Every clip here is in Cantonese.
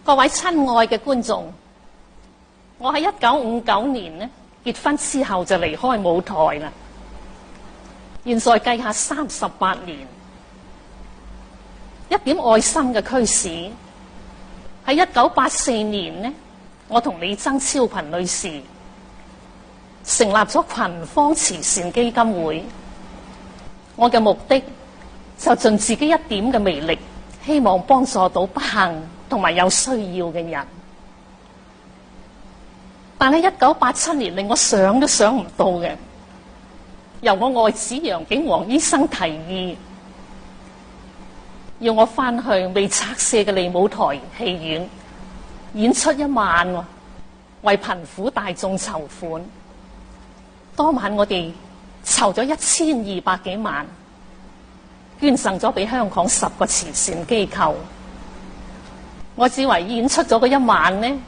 各位親愛嘅觀眾，我喺1959年呢結婚之後就離開舞台啦。現在計下38年，一點愛心嘅驅使。喺1984年呢，我同李曾超頻女士成立咗群芳慈善基金會。我嘅目的就盡自己一點嘅微力，希望幫助到不幸同埋有需要嘅人。但係1987年令我想都想唔到嘅，由我愛子楊景煌醫生提議，要我翻去未拆卸嘅利舞台戲院演出1晚，為貧苦大眾籌款。當晚我哋籌咗1200幾萬，捐贈咗俾香港10個慈善機構。我只為演出咗嗰1晚呢，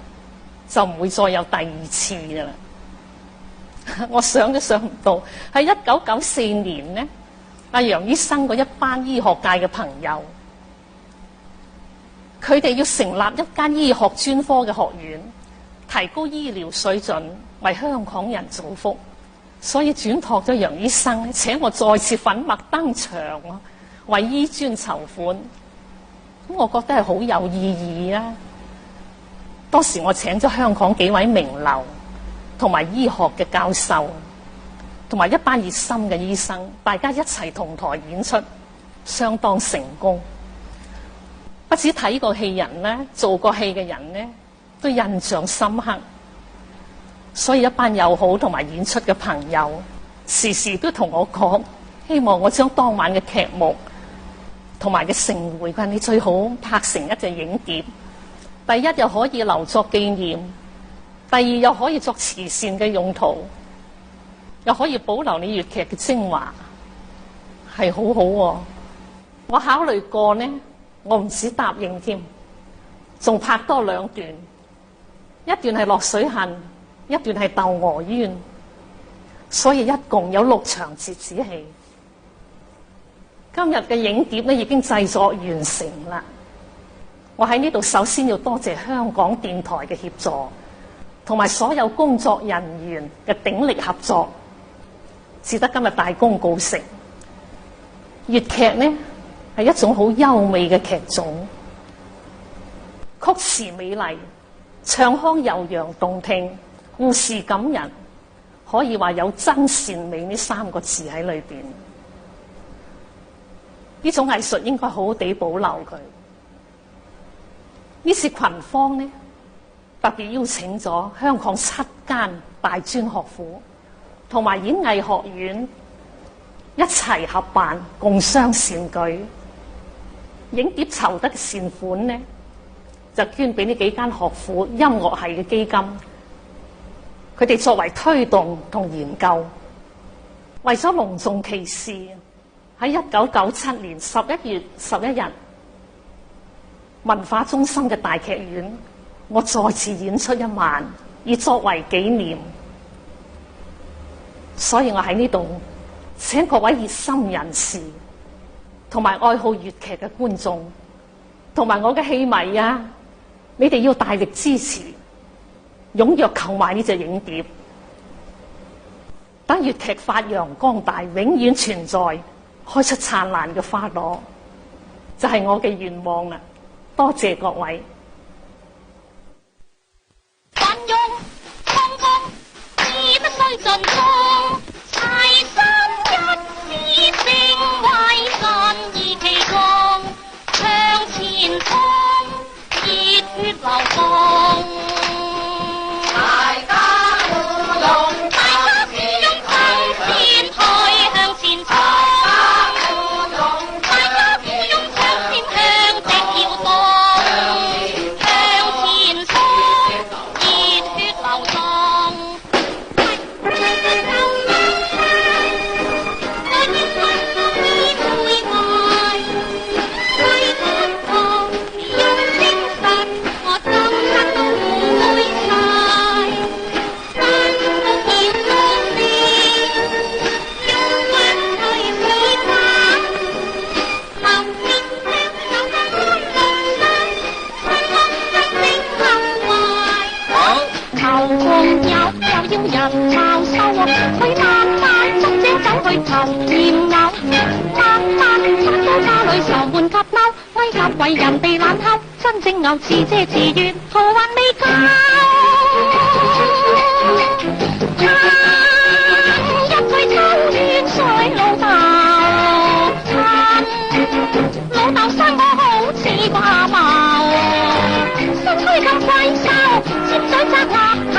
就唔會再有第二次噶啦。我想都想唔到，喺1994年呢，阿楊醫生嗰一班醫學界嘅朋友，佢哋要成立一間醫學專科嘅學院，提高醫療水準，為香港人造福，所以轉託咗楊醫生，請我再次粉墨登場，為醫專籌款。咁我覺得係好有意義啊！當時我請咗香港幾位名流，同埋醫學嘅教授，同埋一班熱心嘅醫生，大家一齊同台演出，相當成功。不止睇過戲人呢，做過戲嘅人呢，都印象深刻。所以一班友好同埋演出嘅朋友，時時都同我講，希望我將當晚嘅劇目同埋嘅盛會，你最好拍成一隻影碟。第一又可以留作紀念，第二又可以作慈善嘅用途，又可以保留你粵劇嘅精華，係好好喎。我考慮過呢，我唔止答應添，仲拍多2段，一段係落水恨，一段係竇娥冤，所以一共有6場折子戲。今日嘅影碟呢已經製作完成啦。我喺呢度首先要多謝香港電台嘅協助，同埋所有工作人員嘅鼎力合作，使得今日大功告成。粵劇呢係一種好優美嘅劇種，曲詞美麗，唱腔悠揚動聽，故事感人，可以話有真善美呢3個字喺裏邊。呢種藝術應該好好地保留佢。呢次群芳呢，特別邀請咗香港7間大專學府同埋演藝學院一齊合辦，共襄善舉。影碟籌得嘅善款呢，就捐俾呢幾間學府音樂系嘅基金，佢哋作為推動同研究。為咗隆重其事，喺1997年11月11日，文化中心嘅大劇院，我再次演出1晚，以作為紀念。所以我喺呢度請各位熱心人士同埋愛好粵劇嘅觀眾，同埋我嘅戲迷啊，你哋要大力支持，踴躍購買呢隻影碟，等粵劇發揚光大，永遠存在，開出燦爛嘅花朵，就係我嘅願望啦。多謝各位。奮勇衝鋒，志不須盡忠，齊心一致，成為信義旗幟，向前衝，熱血流動。對仇換夾貓，威甲為人哋懶敲，真正牛自遮自怨，圖還未夠。一句秋怨水老豆，老豆生我好似掛矛，身軀咁鬼獸，尖嘴扎額頭，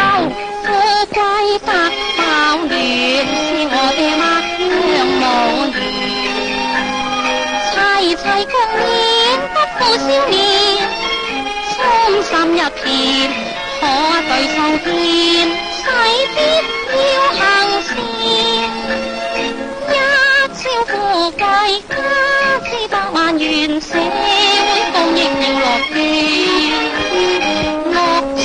富貴得爆亂，是我爹媽向無緣。齊齊共勉不負少年，衷心一片可對受見，勢必要行善。一朝富貴家之百萬元，社會公益要樂見，樂趣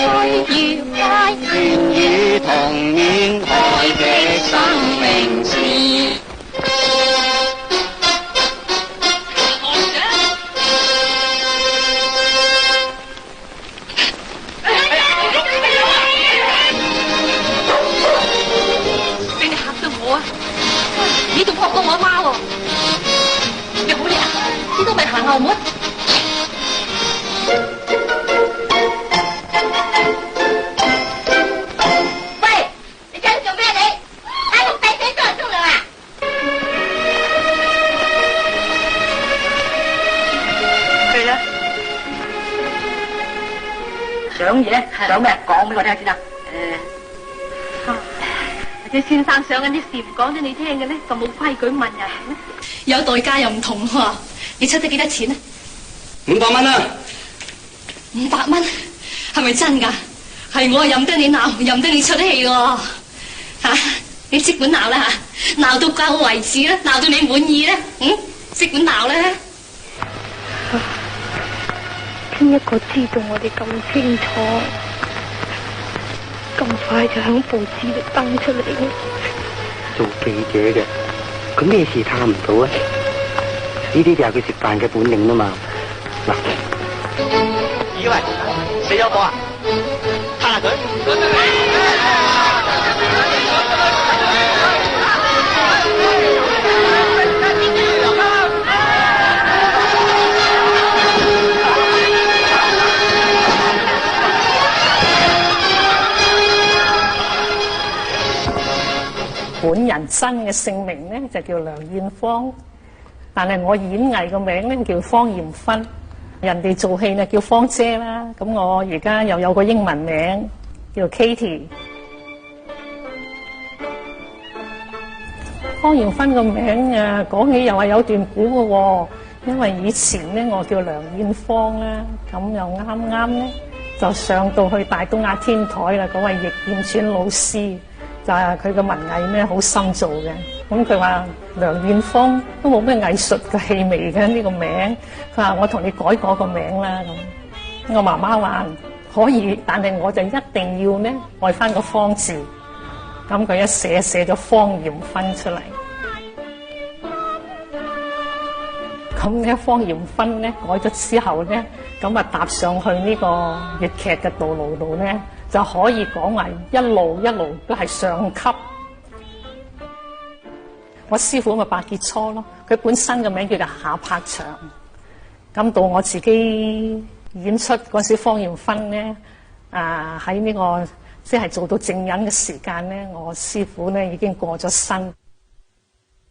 愉快願與同面開的生命線。你仲學過我阿媽喎？你好叻啊！知道咪行後門？喂，你想做咩你？喺屋仔死多人沖涼啊？去啦！想嘢？想咩？講俾我聽先啊！你先生想緊啲事唔講咗你聽嘅咧，就冇規矩問人咧。有代價又唔同喎，你出得幾多錢啊？500蚊啦！500蚊係咪真㗎？係我任得你鬧，任得你出氣喎嚇！你即管鬧啦嚇，鬧到夠為止啦，鬧到你滿意咧，即管鬧啦！邊一個知道我哋咁清楚？咁快就響報紙度登出嚟嘅。做記者嘅，佢咩事探唔到啊？呢啲就係佢食飯嘅本領啦嘛。嗱，以為死咗個啊？睇下佢。本人真嘅姓名咧就叫梁燕芳，但係我演藝個名咧叫方艷芬，人哋做戲咧叫芳姐啦。咁我而家又有個英文名叫 Katie。方艷芬個名啊，講起又係有段古嘅喎，因為以前咧我叫梁燕芳啦，咁又啱啱咧就上到去大東亞天台啦，嗰位易劍川老師。就係佢嘅文藝咧好深造嘅，咁佢話梁燕芳都冇咩藝術嘅氣味嘅呢個名，佢話我同你改個名啦咁。我媽媽話可以，但係我就一定要咧愛翻個芳字，咁佢一寫咗方艷芬出嚟，咁咧方艷芬咧改咗之後咧，咁啊踏上去呢個粵劇嘅道路度咧。就可以講話一路都係上級。我師傅咪白傑初咯，佢本身嘅名叫做夏柏祥。咁到我自己演出嗰時，方艷芬咧喺呢個即係做到正人嘅時間咧，我師傅咧已經過咗身。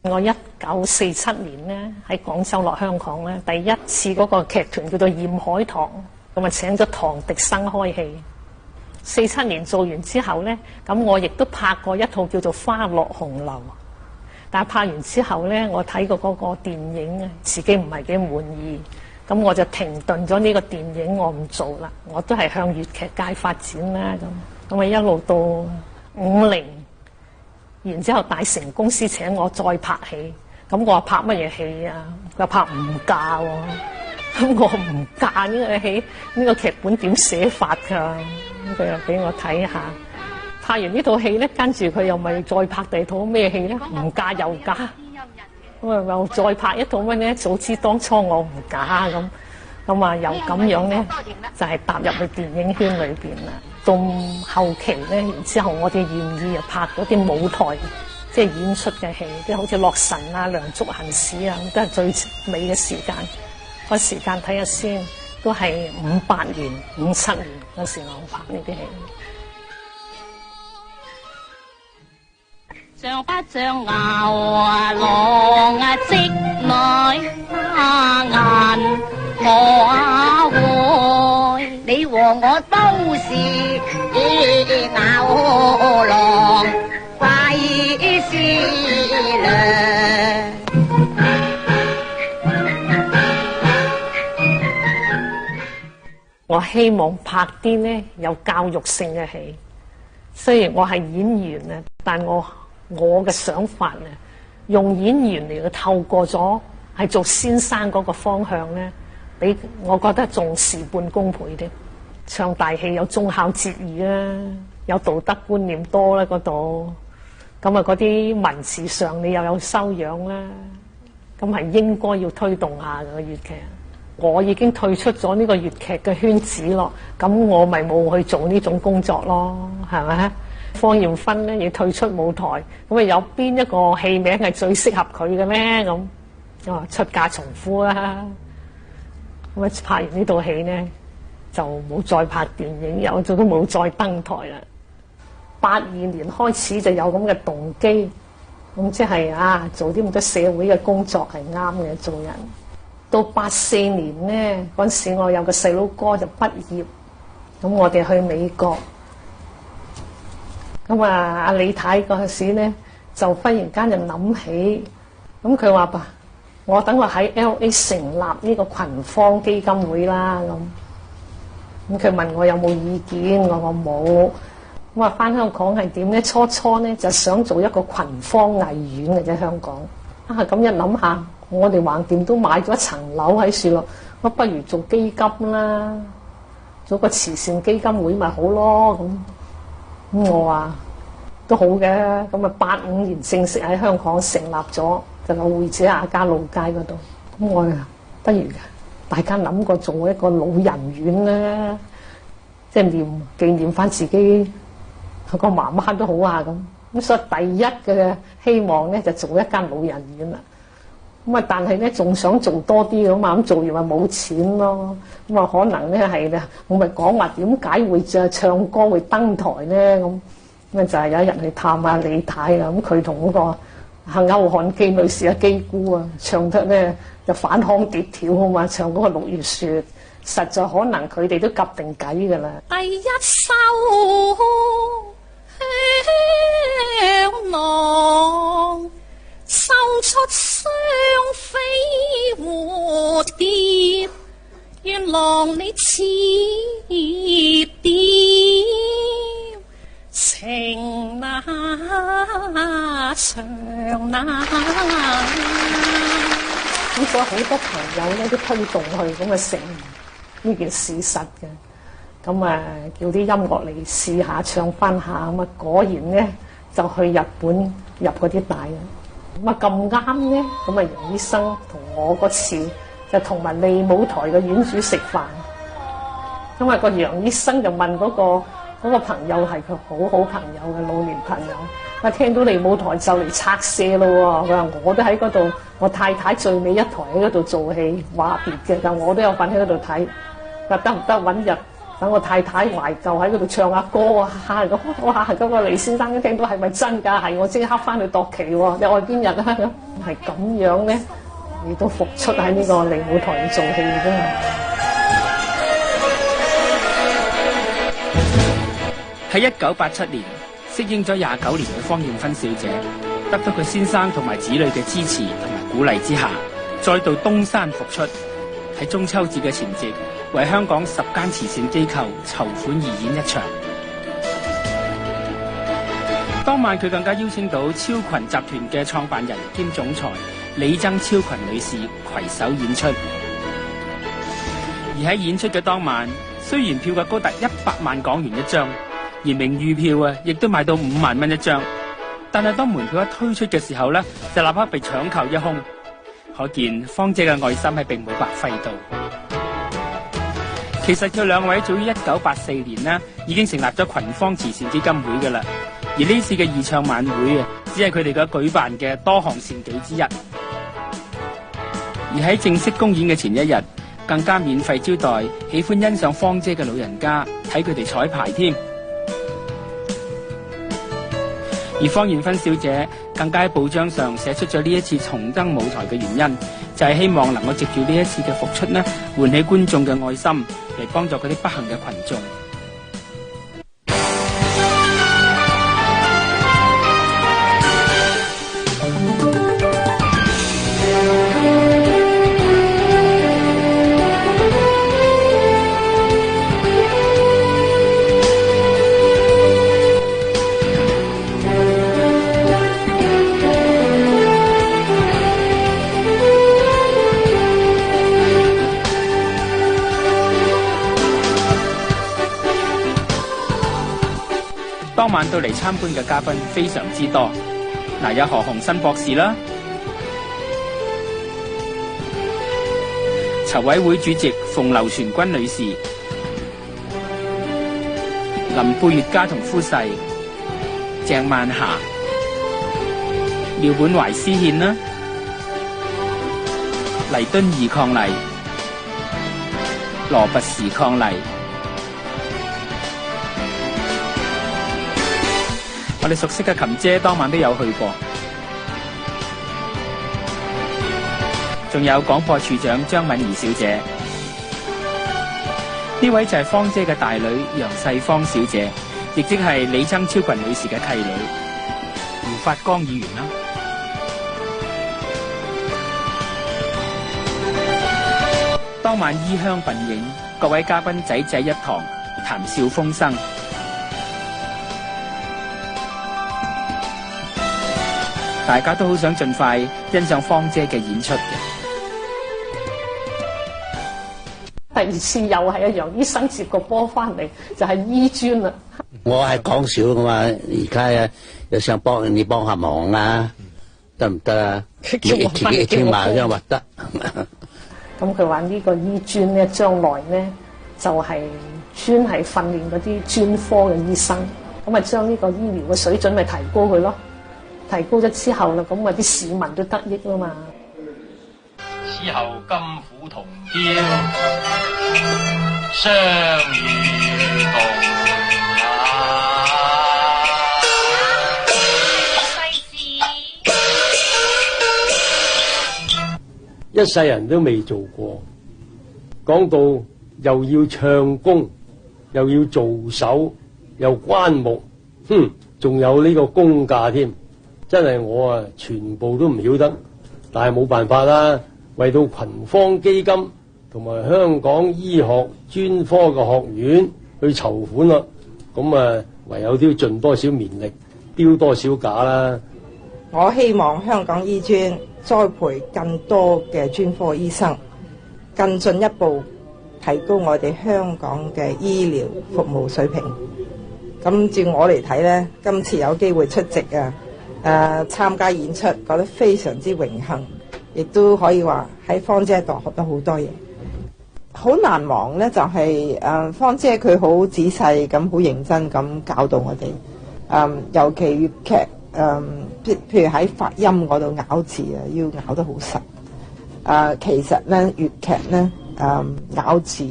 我1947年咧喺廣州落香港咧，第一次嗰個劇團叫做艷海堂，咁啊請咗唐迪生開戲。47年做完之後咧，咁我亦都拍過一套叫做《花落紅樓》，但係拍完之後咧，我睇過嗰個電影啊，自己唔係幾滿意，咁我就停頓咗呢個電影，我唔做啦，我都係向粵劇界發展啦咁啊一路到50，然之後大成公司請我再拍戲，咁我話拍乜嘢戲啊？佢話拍唔嫁喎，咁我唔嫁呢個戲，呢個劇本點寫法㗎？咁佢又俾我睇下，拍完呢套戲咧，跟住佢又咪再拍第二套咩戲咧？唔嫁又嫁，咁啊又再拍一套乜咧？早知當初我唔嫁咁啊又咁樣咧，就係踏入去電影圈裏邊啦。到後期咧，然之後我哋願意又拍嗰啲舞台即係演出嘅戲，即係好似《洛神》啊、《梁祝行史》啊，都係最美嘅時間。個時間睇下先，都係58年、57年嗰時我拍呢啲戲。像不像牛啊郎啊織女花顏我啊會，你和我都是牛郎貴師娘。我希望拍啲呢有教育性嘅戲，雖然我係演員啊，但我嘅想法啊，用演員嚟去透過咗係做先生嗰個方向咧，比我覺得仲事半功倍啲。唱大戲有忠孝節義啦，有道德觀念多啦嗰度，咁啊嗰啲文字上你又有修養啦，咁係應該要推動下嘅粵劇。我已經退出咗呢個粵劇嘅圈子咯，咁我咪冇去做呢種工作咯，係咪？芳艷芬咧要退出舞台，咁啊有邊一個戲名係最適合佢嘅咧？咁啊出嫁從夫啦，咁啊拍完呢套戲咧就冇再拍電影，有咗都冇再登台啦。82年開始就有咁嘅動機，咁即係做啲咁多社會嘅工作係啱嘅，做人。到84年咧嗰陣時，我有個細佬哥就畢業，咁我哋去美國。咁阿李太嗰陣時咧，就忽然間就諗起，咁佢話吧，我等我喺 LA 成立呢個群芳基金會啦，咁佢問我有冇意見，我話冇。咁話翻香港係點咧？初咧就想做一個群芳藝院嘅啫，香港。咁一諗下，我哋橫掂都買咗一層樓喺處咯，我不如做基金啦，做個慈善基金會咪好咯咁。咁我話都好嘅，咁啊85年正式喺香港成立咗，就係會址亞皆老街嗰度。咁我不如大家諗過做一個老人院啦，即係紀念翻自己個媽媽都好啊咁。咁所以第一嘅希望咧就做一間老人院啦。咁啊，但係咧仲想做多啲咁嘛，咁做完咪冇錢咯。咁啊，可能咧係咧，我咪講話點解會唱歌會登台咧？咁就係有一日去探下李太啊，咁佢同嗰個歐漢基女士嘅基姑啊，唱得咧就反腔蝶跳啊嘛，唱嗰個六月雪，實在可能佢哋都夾定計噶啦。第一首香囊收出雙飛蝴蝶，願郎你似蝶，情那長那。咁所以好多朋友咧都推動去咁啊成呢件事實嘅。咁啊，叫啲音樂嚟試下唱翻下，咁啊果然咧就去日本入嗰啲帶啦。咁啊咁啱咧，咁啊楊醫生同我嗰次就同埋利舞台嘅院主食飯。咁啊個楊醫生就問嗰個朋友係佢好好朋友嘅老年朋友，話聽到利舞台就嚟拆卸咯喎，佢話我都喺嗰度，我太太最尾一台喺嗰度做戲，話別嘅，但我都有份喺嗰度睇，話得唔得揾日等我太太懷舊喺嗰度唱下歌啊！咁哇，嗰個李先生一聽到係咪真㗎？係我即刻翻去度期喎，你愛邊日啊？係咁樣咧，你都復出喺呢個利舞台做戲㗎嘛。喺1987年適應咗29年嘅芳艷芬小姐，得到佢先生同埋子女嘅支持同埋鼓勵之下，再度東山復出。喺中秋節嘅前夕，為香港10間慈善機構籌款義演一場。當晚佢更加邀請到超群集團嘅創辦人兼總裁李曾超群女士攜手演出。而喺演出嘅當晚，雖然票價高達100萬港元一張，而名譽票啊，亦都賣到5萬蚊一張。但係當門票一推出嘅時候呢，就立刻被搶購一空。可見芳姐嘅愛心係並冇白費到。其實佢兩位早於1984年呢已經成立咗群芳慈善基金會㗎啦。而呢次嘅義唱晚會啊，只係佢哋嘅舉辦嘅多項善舉之一。而喺正式公演嘅前一日，更加免費招待喜歡欣賞芳姐嘅老人家睇佢哋彩排添。而方艷芬小姐更加喺報章上寫出咗呢一次重登舞台嘅原因，就係希望能夠藉住呢一次嘅復出呢，喚起觀眾嘅愛心，嚟幫助嗰啲不幸嘅群眾。當晚到嚟參觀嘅嘉賓非常之多，有何鴻燊博士啦，籌委會主席馮劉傳君女士，林貝月家同夫婿，鄭萬霞，廖本懷詩獻啦，黎敦義伉儷，羅拔時伉儷。我哋熟悉嘅琴姐當晚都有去過，仲有廣播處長張敏儀小姐，呢位就係芳姐嘅大女楊世芳小姐，亦即係李曾超群女士嘅契女胡發光議員啦。當晚衣香鬢影，各位嘉賓濟濟一堂，談笑風生。大家都好想盡快欣賞芳姐嘅演出嘅。第二次又係楊醫生接個波翻嚟，就係醫專啦。我係講笑噶嘛，而家又想幫你幫下忙啊，得唔得啊？自己傾埋先話得。咁佢話呢個醫專咧，將來咧就係專係訓練嗰啲專科嘅醫生，咁咪將呢個醫療嘅水準咪提高佢咯。提高咗之後啦，咁啊啲市民都得益啦嘛。此後金虎同驕，相與共一世人都未做過，講到又要唱功，又要做手，又關目，仲有呢個工價添。真係我啊，全部都唔曉得，但係冇辦法啦。為到群芳基金同埋香港醫學專科嘅學院去籌款啦，咁啊唯有都要盡多少綿力，丟多少架啦。我希望香港醫專栽培更多嘅專科醫生，更進一步提高我哋香港嘅醫療服務水平。咁照我嚟睇呢，今次有機會出席參加演出，覺得非常之榮幸，亦都可以話喺芳姐度學得好多嘢。好難忘呢，就係芳姐佢好仔細咁、好認真咁教導我哋。尤其粵劇譬如喺發音嗰度咬字啊，要咬得好實。其實呢，粵劇呢，咬字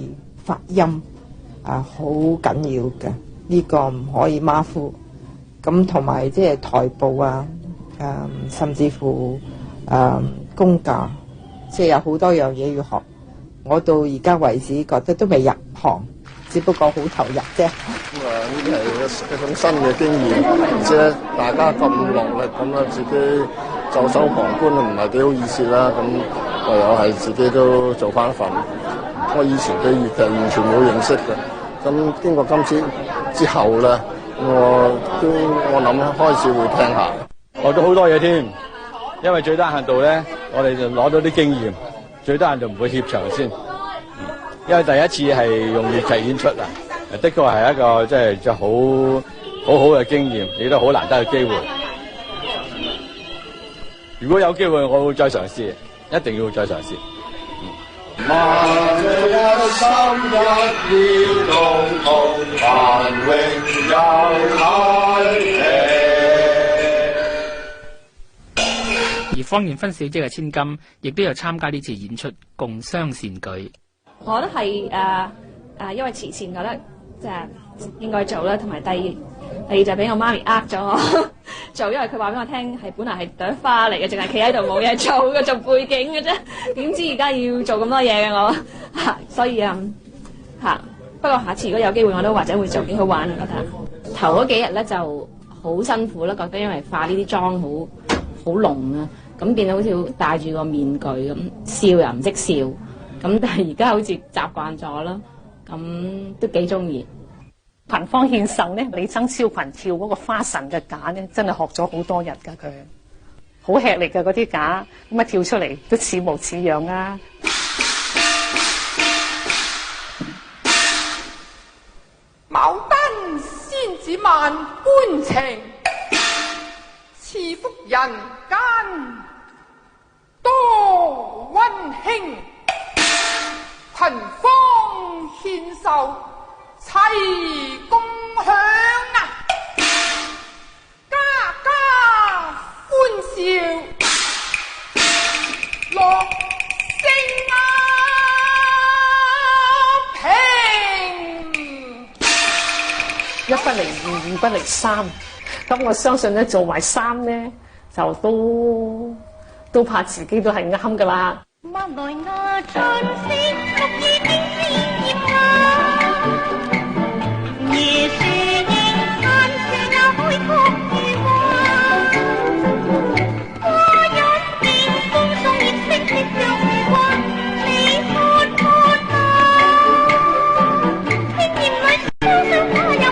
發音好緊要嘅，呢個唔可以馬虎。咁同埋即係台步啊，甚至乎功架，即係有好多樣嘢要學。我到而家為止覺得都未入行，只不過好投入啫。咁呢啲係一種新嘅經驗，而且大家咁落力咁啦，自己袖手旁觀唔係幾好意思啦。咁唯有係自己都做翻一份。我以前對粵劇完全冇認識嘅，咁經過今次之後咧，我諗開始會聽下，學咗好多嘢添。因為最低限度咧，我哋就攞到啲經驗，最低限度唔會怯場先。因為第一次係用粵劇演出啊，的確係一個即係好好嘅經驗，亦都好難得嘅機會。如果有機會，我會再嘗試，一定要再嘗試。萬里一心一意共同繁榮又太平。而方艷芬小姐嘅千金亦都有參加呢次演出，共襄善舉。我覺得係因為慈善覺得即係應該做啦，同埋第二就俾我媽咪呃咗我做，因為佢話俾我聽係本來係朵花嚟嘅，淨係企喺度冇嘢做嘅，做背景嘅啫。點知而家要做咁多嘢嘅我所以不過下次如果有機會我都或者會做，幾好玩覺得。頭嗰幾日咧就好辛苦啦，覺得因為化呢啲妝好濃啊，咁變到好似戴住個面具咁，笑又唔識笑，咁但係而家好似習慣咗啦，咁都幾中意。憑方獻壽咧，李曾超群跳嗰個花神嘅架咧，真係學咗好多日㗎，佢好吃力㗎嗰啲架，咁跳出嚟都似模似樣啊！牡丹仙子萬般情，賜福人間多溫馨。群芳獻壽齊共享啊，家家歡笑樂聲啊平。一不離二，二不離三。咁我相信咧，做埋三咧，就都怕自己都係啱噶啦。貓來我盡星，綠意經鮮豔啊！夜樹映山處那開闊如畫，花一片風送葉色色像如畫，你看看啊！輕豔裏雙雙花入下。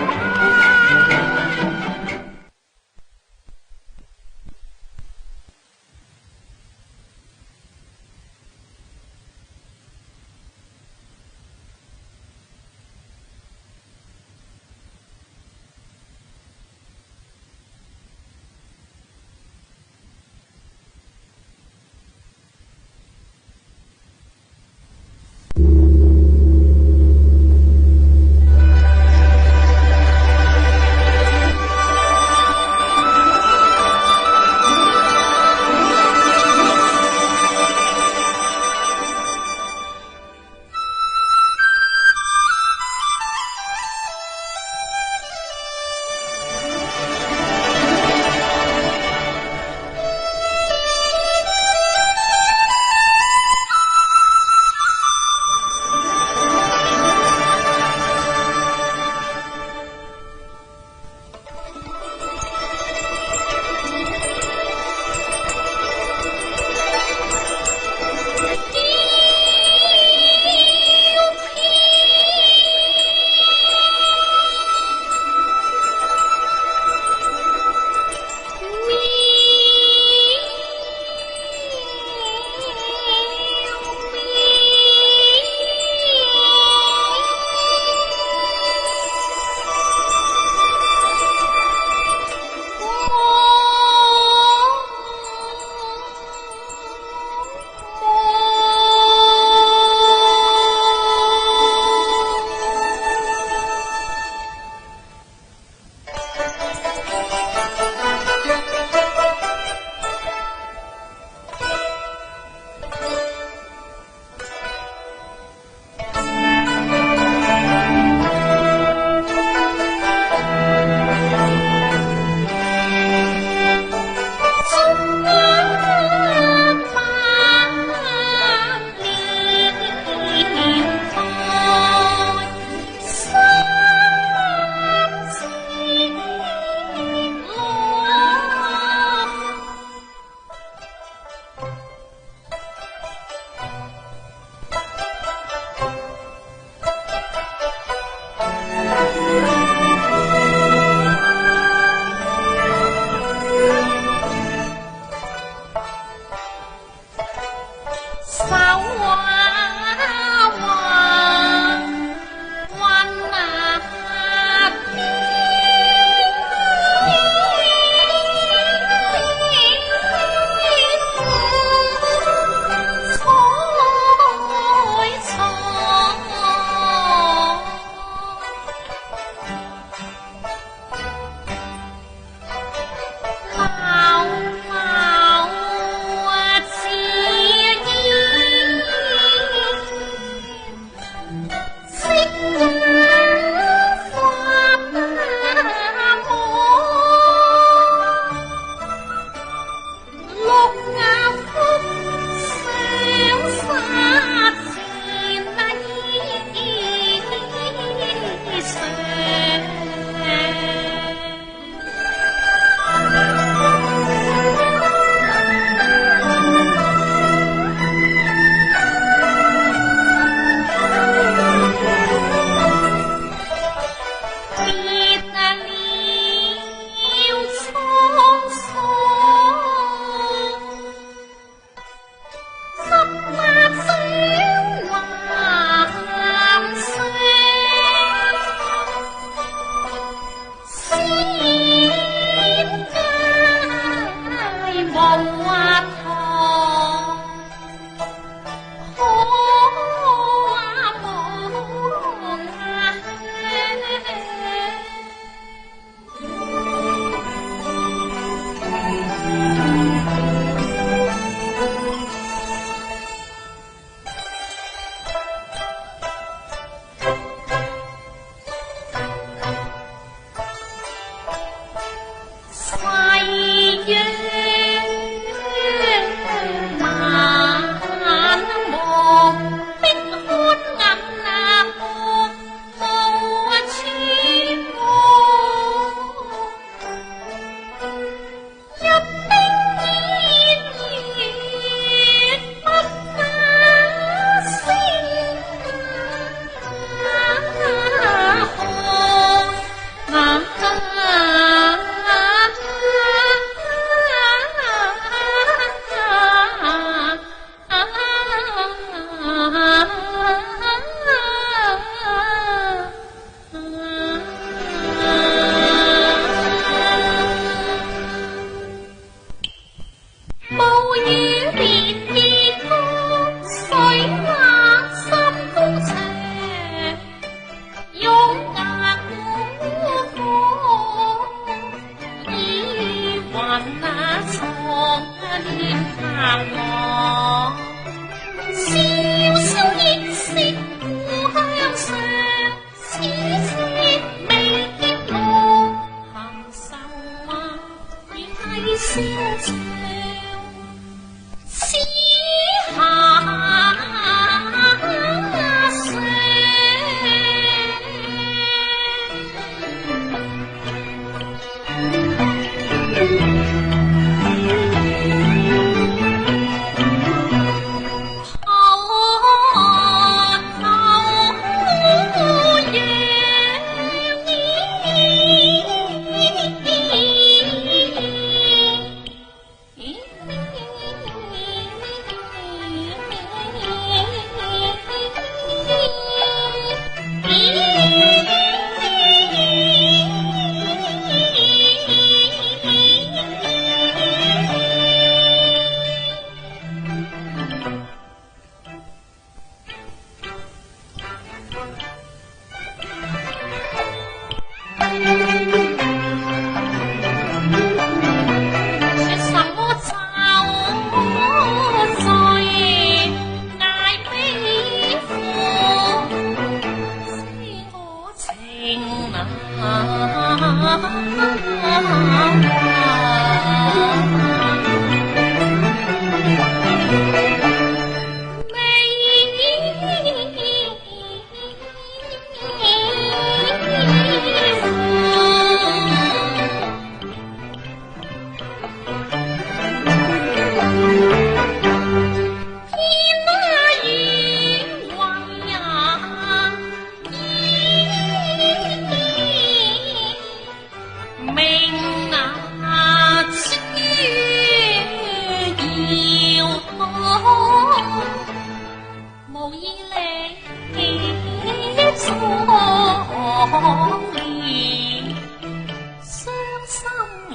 十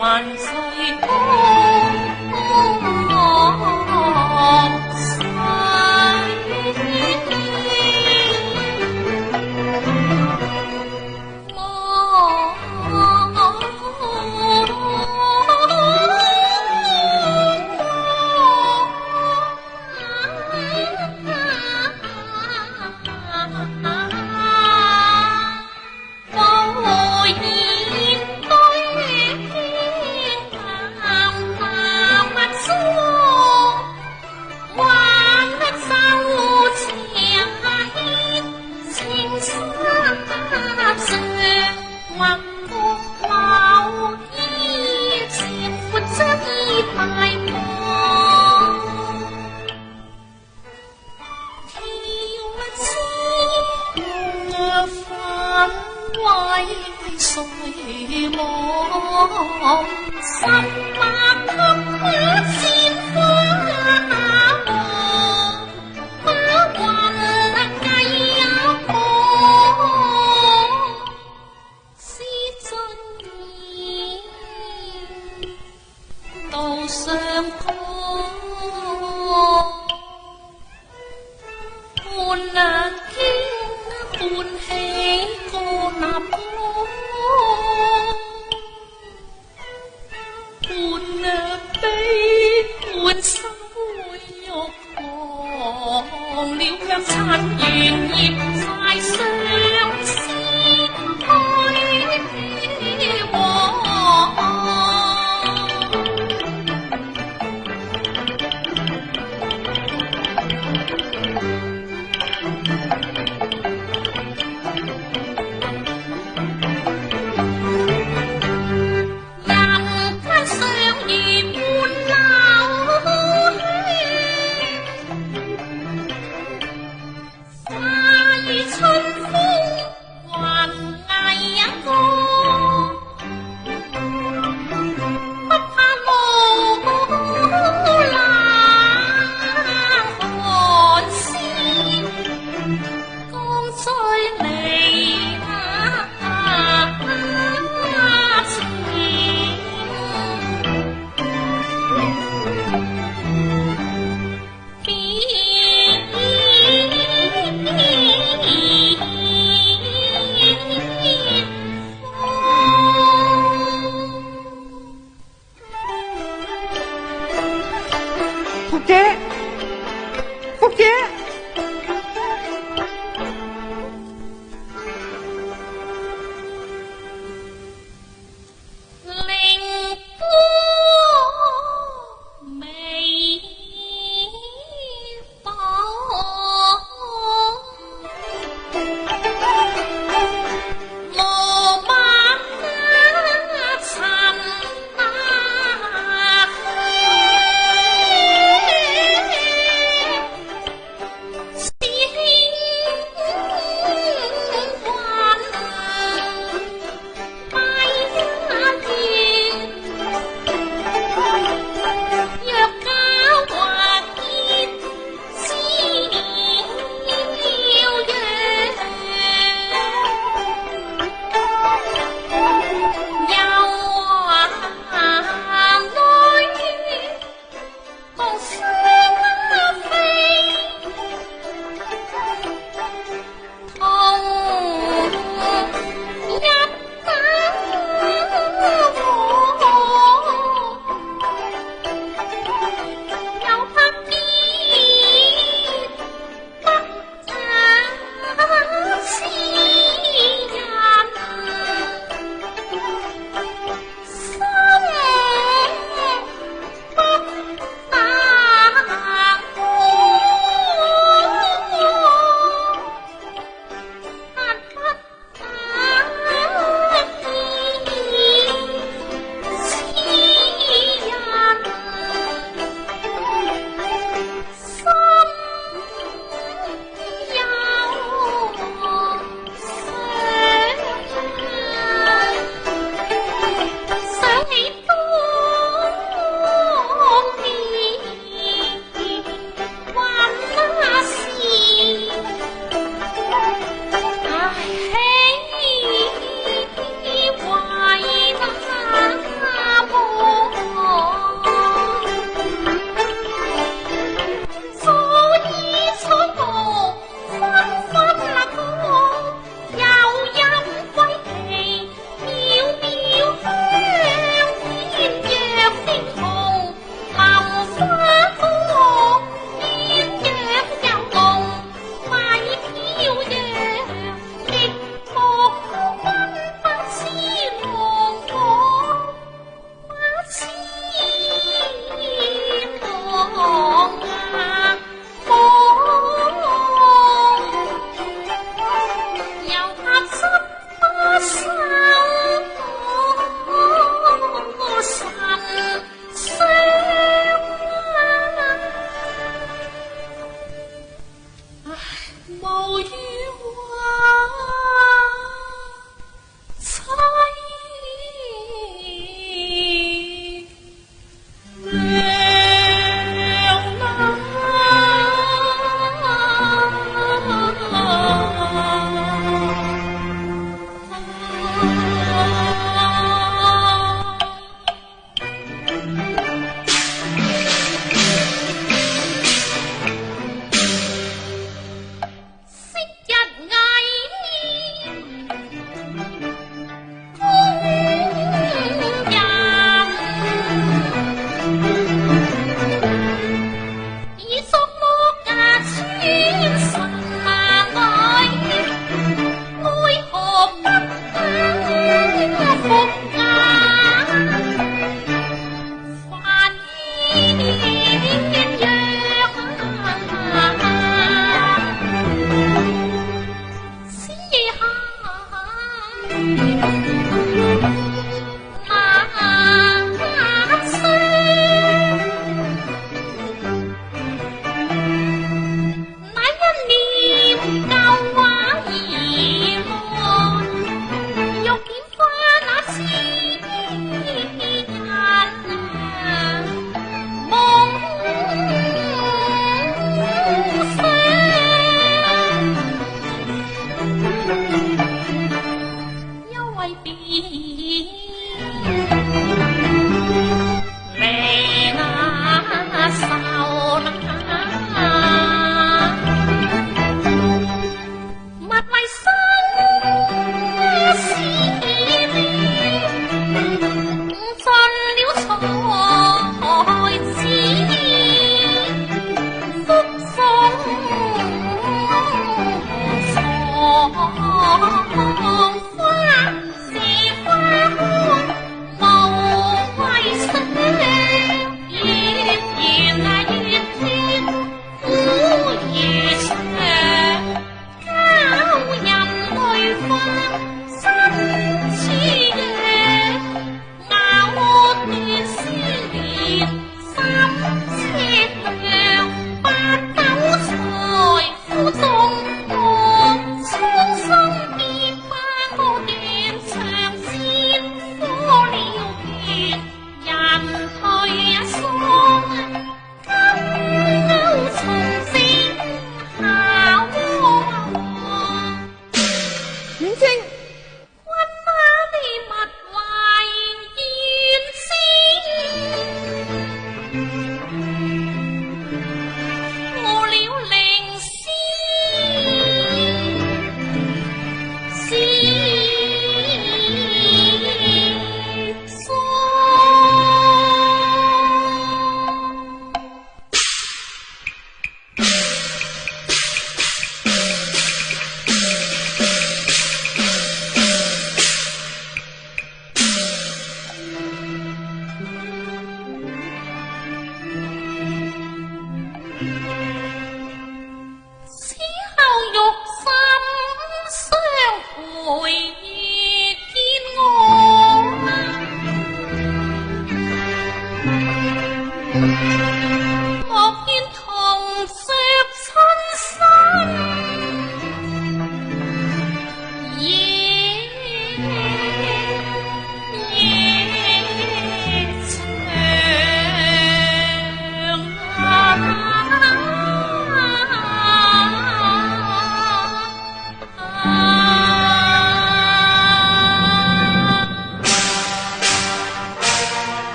萬粒鮮花夢。啊經歡喜個立歌，伴啊悲伴收玉行了卻塵緣葉在相思虛往。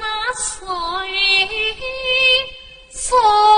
那水風